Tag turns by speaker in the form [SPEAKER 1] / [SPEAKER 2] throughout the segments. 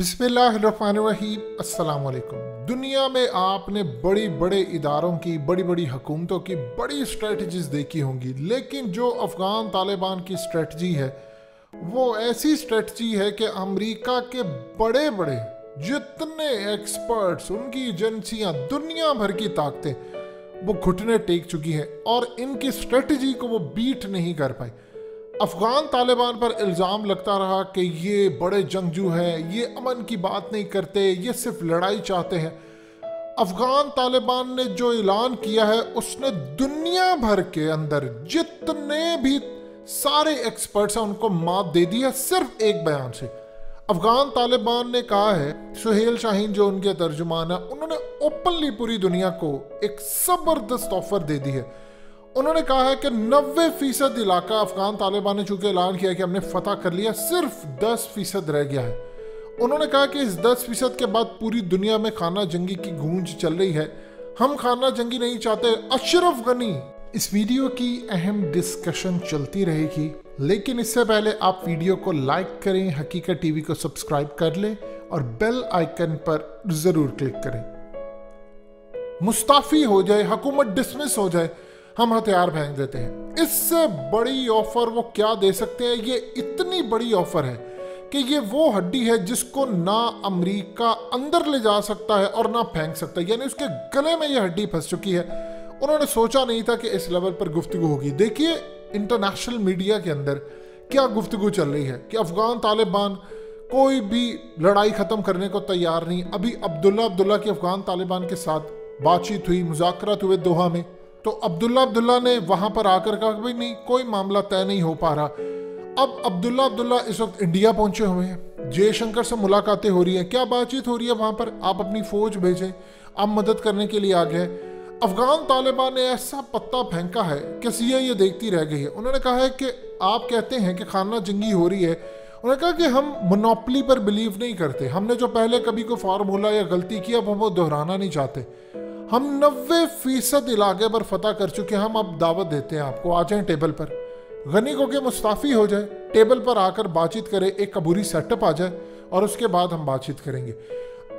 [SPEAKER 1] बिस्मिल्लाहिर्रहमानिर्रहीम। अस्सलाम वालेकुम। दुनिया में आपने बड़ी बड़े इदारों की, बड़ी बड़ी हुकूमतों की बड़ी स्ट्रेटजीज देखी होंगी, लेकिन जो अफ़गान तालिबान की स्ट्रेटजी है वो ऐसी स्ट्रेटजी है कि अमेरिका के बड़े बड़े जितने एक्सपर्ट्स, उनकी एजेंसियां, दुनिया भर की ताकतें वो घुटने टेक चुकी हैं और इनकी स्ट्रेटजी को वो बीट नहीं कर पाई। अफगान तालिबान पर इल्ज़ाम लगता रहा कि ये बड़े जंगजू हैं, ये अमन की बात नहीं करते, ये सिर्फ लड़ाई चाहते हैं। अफगान तालिबान ने जो ऐलान किया है उसने दुनिया भर के अंदर जितने भी सारे एक्सपर्ट्स हैं उनको मात दे दी है सिर्फ एक बयान से। अफगान तालिबान ने कहा है, सुहेल शाहीन जो उनके तर्जुमान है, उन्होंने ओपनली पूरी दुनिया को एक ज़बरदस्त ऑफर दे दी है। उन्होंने कहा है कि 90% इलाका अफगान तालिबान ने चूंकि ऐलान किया कि हमने फतह कर लिया, सिर्फ 10% रह गया है। उन्होंने कहा कि इस 10% के बाद पूरी दुनिया में खाना जंगी की गूंज चल रही है। हम खाना जंगी नहीं चाहते। अशरफ गनी। इस वीडियो की अहम डिस्कशन चलती रहेगी, लेकिन इससे पहले आप वीडियो को लाइक करें, हकीकत टीवी को सब्सक्राइब कर लें और बेल आइकन पर जरूर क्लिक करें। मुस्ताफी हो जाए, हुकूमत डिसमिस हो जाए, हम हथियार फेंक देते हैं। इससे बड़ी ऑफर वो क्या दे सकते हैं? ये इतनी बड़ी ऑफर है कि ये वो हड्डी है जिसको ना अमेरिका अंदर ले जा सकता है और ना फेंक सकता है, यानी उसके गले में ये हड्डी फंस चुकी है। उन्होंने सोचा नहीं था कि इस लेवल पर गुफ्तगू होगी। देखिए इंटरनेशनल मीडिया के अंदर क्या गुफ्तगू चल रही है कि अफगान तालिबान कोई भी लड़ाई खत्म करने को तैयार नहीं। अभी अब्दुल्ला की अफगान तालिबान के साथ बातचीत हुई, मुज़ाकरात हुए दोहा में, तो अब्दुल्ला ने वहां पर आकर कहा भाई नहीं, कोई मामला तय नहीं हो पा रहा। अब अब्दुल्ला इस वक्त इंडिया पहुंचे हुए हैं, जयशंकर से मुलाकातें हो रही हैं। क्या बातचीत हो रही है वहां पर? आप अपनी फौज भेजें, आप मदद करने के लिए आ गए। अफगान तालिबान ने ऐसा पत्ता फेंका है कि सिया ये देखती रह गई है। उन्होंने कहा है कि आप कहते हैं कि खाना जंगी हो रही है। उन्होंने कहा कि हम मोनोपोली पर बिलीव नहीं करते। हमने जो पहले कभी कोई फार्मूला या गलती की, अब हम वो दोहराना नहीं चाहते। हम 90% इलाके पर फतह कर चुके हैं। हम अब दावत देते हैं आपको, आ जाएं टेबल पर। गनी को के मुस्ताफी हो जाए, टेबल पर आकर बातचीत करें, एक अबूरी सेटअप आ जाए और उसके बाद हम बातचीत करेंगे।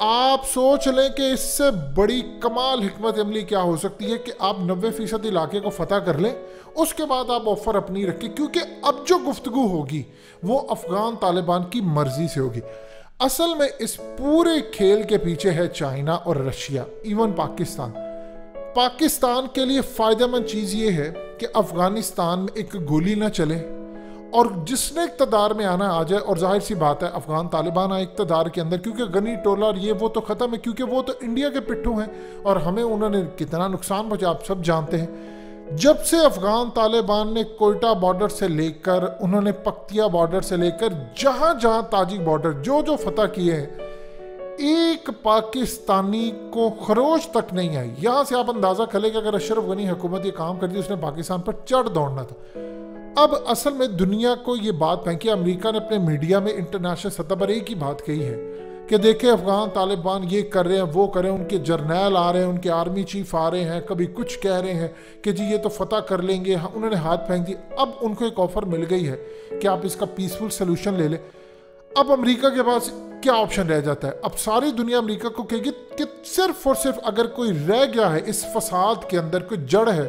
[SPEAKER 1] आप सोच लें कि इससे बड़ी कमाल हिकमत अमली क्या हो सकती है कि आप 90% इलाके को फतह कर लें, उसके बाद आप ऑफर अपनी रखें, क्योंकि अब जो गुफ्तगू होगी वो अफगान तालिबान की मर्जी से होगी। असल में इस पूरे खेल के पीछे है चाइना और रशिया, इवन पाकिस्तान। पाकिस्तान के लिए फायदेमंद चीज ये है कि अफगानिस्तान में एक गोली ना चले और जिसने इक़्तिदार में आना आ जाए। और जाहिर सी बात है अफगान तालिबान आए इक़्तिदार के अंदर, क्योंकि गनी टोला ये वो तो खत्म है, क्योंकि वो तो इंडिया के पिट्ठू हैं और हमें उन्होंने कितना नुकसान पहुंचा आप सब जानते हैं। जब से अफगान तालिबान ने कोयटा बॉर्डर से लेकर, उन्होंने पख्तिया बॉर्डर से लेकर जहां जहां ताजिक बॉर्डर जो फतह किए हैं, एक पाकिस्तानी को खरोच तक नहीं आई। यहां से आप अंदाजा करें कि अगर अशरफ गनी हुकूमत ये काम करती, उसने पाकिस्तान पर चढ़ दौड़ना था। अब असल में दुनिया को ये बात फेंकी। अमेरिका ने अपने मीडिया में इंटरनेशनल सतह पर एक ही बात कही है कि देखें अफगान तालिबान ये कर रहे हैं, वो कर रहे हैं, उनके जर्नैल आ रहे हैं, उनके आर्मी चीफ आ रहे हैं, कभी कुछ कह रहे हैं कि जी ये तो फतह कर लेंगे। उन्होंने हाथ फेंक दी। अब उनको एक ऑफर मिल गई है कि आप इसका पीसफुल सोल्यूशन ले लें। अब अमेरिका के पास क्या ऑप्शन रह जाता है? अब सारी दुनिया अमेरिका को कहेगी कि सिर्फ और सिर्फ अगर कोई रह गया है इस फसाद के अंदर, कोई जड़ है,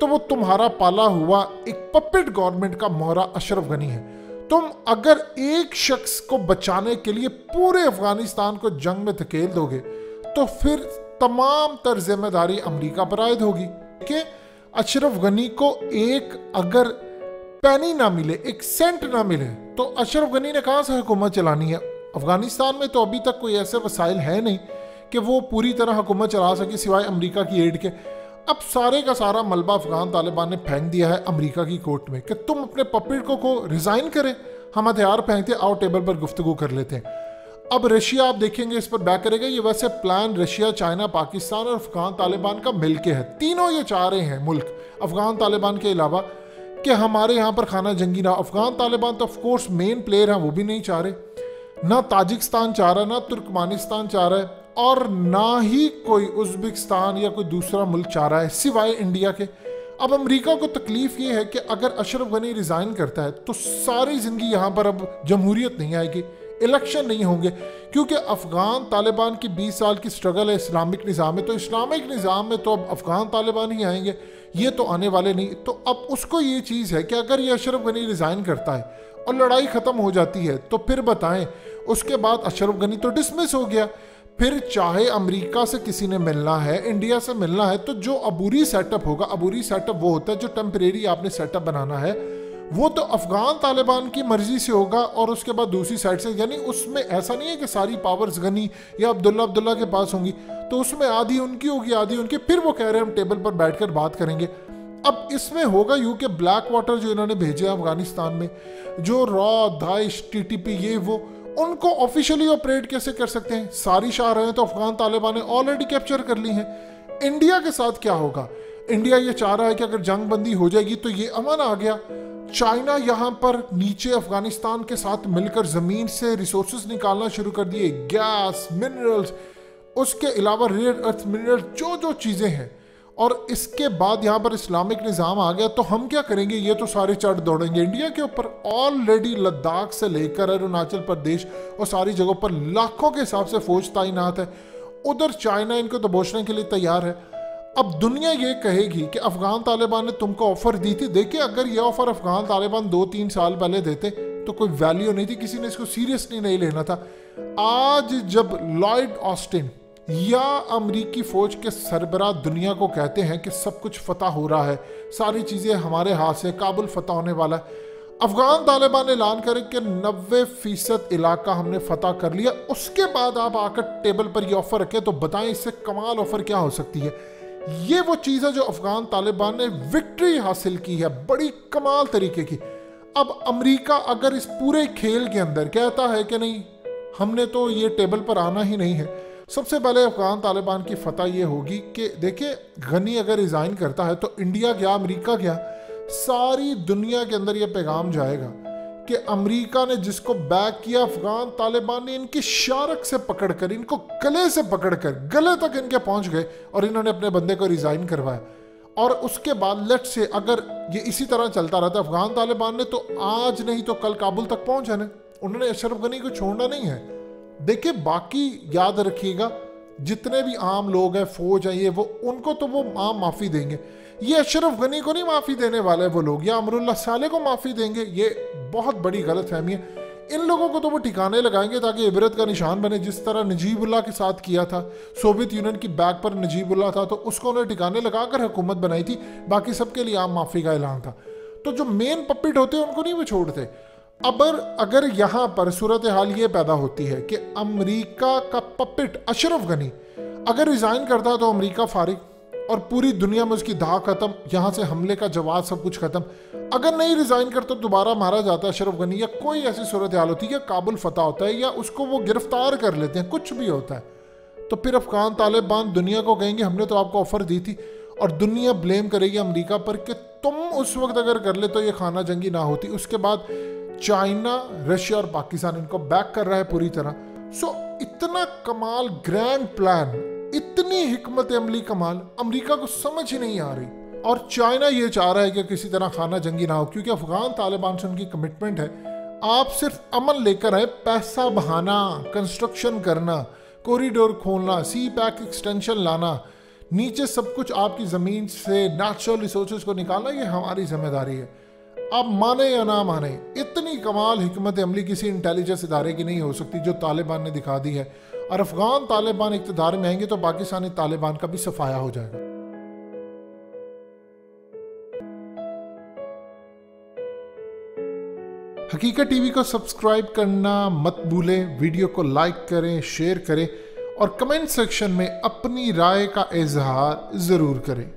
[SPEAKER 1] तो वो तुम्हारा पाला हुआ एक पपेट गवर्नमेंट का मोहरा अशरफ गनी है। तुम अगर एक शख्स को बचाने के लिए पूरे अफगानिस्तान को जंग में धकेल दोगे तो फिर तमाम तर जिम्मेदारी अमेरिका पर आयद होगी। कि अशरफ गनी को एक अगर पैनी ना मिले, एक सेंट ना मिले, तो अशरफ गनी ने कहां से हुकूमत चलानी है? अफगानिस्तान में तो अभी तक कोई ऐसे वसाइल है नहीं कि वो पूरी तरह हुकूमत चला सके सिवाय अमेरिका की एड के। अब सारे का सारा मलबा अफगान तालिबान ने फेंक दिया है अमेरिका की कोर्ट में कि तुम अपने पपेट को रिजाइन करें, हम हथियार फेंकते, आओ टेबल पर गुफ्तगू कर लेते हैं। अब रशिया आप देखेंगे इस पर बैक करेगा। ये वैसे प्लान रशिया, चाइना, पाकिस्तान और अफगान तालिबान का मिलके है। तीनों ये चाह रहे हैं मुल्क अफगान तालिबान के अलावा कि हमारे यहाँ पर खाना जंगी ना। अफगान तालिबान तो ऑफकोर्स मेन प्लेयर हैं, वो भी नहीं चाह रहे। ना ताजिकिस्तान चाह रहा, ना तुर्कमानिस्तान चाह रहा है और ना ही कोई उज़्बेकिस्तान या कोई दूसरा मुल्क चाह रहा है सिवाय इंडिया के। अब अमेरिका को तकलीफ ये है कि अगर अशरफ गनी रिजाइन करता है तो सारी जिंदगी यहाँ पर अब जमहूरियत नहीं आएगी, इलेक्शन नहीं होंगे, क्योंकि अफगान तालिबान की 20 साल की स्ट्रगल है, इस्लामिक निज़ाम में, तो इस्लामिक निज़ाम में तो अब अफगान तालिबान ही आएंगे, ये तो आने वाले नहीं। तो अब उसको ये चीज़ है कि अगर ये अशरफ गनी रिज़ाइन करता है और लड़ाई ख़त्म हो जाती है तो फिर बताएं, उसके बाद अशरफ गनी तो डिसमिस हो गया, फिर चाहे अमेरिका से किसी ने मिलना है, इंडिया से मिलना है, तो जो अबूरी सेटअप होगा, अबूरी सेटअप वो होता है जो टेम्परेरी आपने सेटअप बनाना है, वो तो अफगान तालिबान की मर्जी से होगा। और उसके बाद दूसरी साइड से, यानी उसमें ऐसा नहीं है कि सारी पावर्स गनी या अब्दुल्ला के पास होंगी, तो उसमें आधी उनकी होगी आधी उनकी, फिर वो कह रहे हैं हम टेबल पर बैठकर बात करेंगे। अब इसमें होगा यूं कि ब्लैक वाटर जो इन्होंने भेजे अफगानिस्तान में, जो रॉ, दाइश, टीटीपी, ये वो, उनको ऑफिशियली ऑपरेट कैसे कर सकते हैं? सारी शाहराहें तो अफगान तालिबान ने ऑलरेडी कैप्चर कर ली हैं। इंडिया के साथ क्या होगा? इंडिया ये चाह रहा है कि अगर जंग बंदी हो जाएगी तो ये अमन आ गया। चाइना यहाँ पर नीचे अफगानिस्तान के साथ मिलकर ज़मीन से रिसोर्सेज निकालना शुरू कर दिए, गैस, मिनरल्स, उसके अलावा रेयर अर्थ मिनरल, जो जो चीज़ें हैं। और इसके बाद यहाँ पर इस्लामिक निज़ाम आ गया, तो हम क्या करेंगे? ये तो सारे चढ़ दौड़ेंगे इंडिया के ऊपर। ऑलरेडी लद्दाख से लेकर अरुणाचल प्रदेश और सारी जगहों पर लाखों के हिसाब से फौज तैनात है। उधर चाइना इनको दबोचने के लिए तैयार है। अब दुनिया ये कहेगी कि अफगान तालिबान ने तुमको ऑफर दी थी। देखिए, अगर ये ऑफर अफगान तालिबान 2-3 साल पहले देते तो कोई वैल्यू नहीं थी, किसी ने इसको सीरियसली नहीं लेना था। आज जब लॉयड ऑस्टिन या अमरीकी फौज के सरबराह दुनिया को कहते हैं कि सब कुछ फतह हो रहा है, सारी चीज़ें हमारे हाथ से, काबुल फतह होने वाला है, अफगान तालिबान ने ऐलान करे कि 90% इलाका हमने फतह कर लिया, उसके बाद आप आकर टेबल पर ये ऑफर रखें, तो बताएं इससे कमाल ऑफर क्या हो सकती है? ये वो चीज़ है जो अफगान तालिबान ने विक्ट्री हासिल की है, बड़ी कमाल तरीके की। अब अमेरिका अगर इस पूरे खेल के अंदर कहता है कि नहीं, हमने तो ये टेबल पर आना ही नहीं है, सबसे पहले अफगान तालिबान की फतह ये होगी कि देखिए, गनी अगर रिज़ाइन करता है तो इंडिया क्या, अमेरिका क्या, सारी दुनिया के अंदर ये पैगाम जाएगा कि अमेरिका ने जिसको बैक किया, अफगान तालिबान ने इनकी शारक से पकड़कर, इनको गले से पकड़कर, गले तक इनके पहुंच गए और इन्होंने अपने बंदे को रिज़ाइन करवाया। और उसके बाद लेट से अगर ये इसी तरह चलता रहता, अफगान तालिबान ने तो आज नहीं तो कल काबुल तक पहुंच जाना, उन्होंने अशरफ गनी को छोड़ना नहीं है। देखिए, बाकी याद रखिएगा, जितने भी आम लोग हैं, फौज है, ये वो, उनको तो वो आम माफ़ी देंगे, ये अशरफ गनी को नहीं माफ़ी देने वाले वो लोग, या अमरुल्लाह साले को माफ़ी देंगे। ये बहुत बड़ी गलतफहमी है। इन लोगों को तो वो ठिकाने लगाएंगे ताकि इबरत का निशान बने, जिस तरह नजीबुल्लाह के साथ किया था। सोवियत यूनियन की बैक पर नजीबुल्लाह था, तो उसको उन्हें ठिकाने लगाकर हुकूमत बनाई थी, बाकी सबके लिए आम माफ़ी का ऐलान था। तो जो मेन पपिट होते हैं उनको नहीं वो छोड़ते। अब अगर यहाँ पर सूरत हाल ये पैदा होती है कि अमेरिका का पपिट अशरफ गनी अगर रिज़ाइन करता है तो अमेरिका फारिग और पूरी दुनिया में उसकी धाक खत्म, यहाँ से हमले का जवाब सब कुछ खत्म। अगर नहीं रिज़ाइन करता तो दोबारा मारा जाता है अशरफ गनी, या कोई ऐसी सूरत हाल होती है कि काबुल फतह होता है, या उसको वो गिरफ्तार कर लेते हैं, कुछ भी होता है, तो फिर अफगान तालिबान दुनिया को कहेंगे हमने तो आपको ऑफर दी थी, और दुनिया ब्लेम करेगी अमेरिका पर कि तुम उस वक्त अगर कर ले तो ये खाना जंगी ना होती। उसके बाद चाइना, रशिया और पाकिस्तान इनको बैक कर रहा है पूरी तरह। सो इतना कमाल ग्रैंड प्लान, इतनी हिकमत अमली कमाल, अमेरिका को समझ ही नहीं आ रही। और चाइना ये चाह रहा है कि किसी तरह खाना जंगी ना हो, क्योंकि अफगान तालिबान से उनकी कमिटमेंट है, आप सिर्फ अमन लेकर आए, पैसा बहाना, कंस्ट्रक्शन करना, कॉरिडोर खोलना, सी पैक एक्सटेंशन लाना, नीचे सब कुछ आपकी ज़मीन से नेचुरल रिसोर्सेज को निकालना, ये हमारी जिम्मेदारी है। आप माने या ना माने, इतनी कमाल हिकमत अमली किसी इंटेलिजेंस इदारे की नहीं हो सकती जो तालिबान ने दिखा दी है। और अफगान तालिबान इक़्तिदार में आएंगे तो पाकिस्तानी तालिबान का भी सफाया हो जाएगा। हकीकत टीवी को सब्सक्राइब करना मत भूलें, वीडियो को लाइक करें, शेयर करें और कमेंट सेक्शन में अपनी राय का इजहार ज़रूर करें।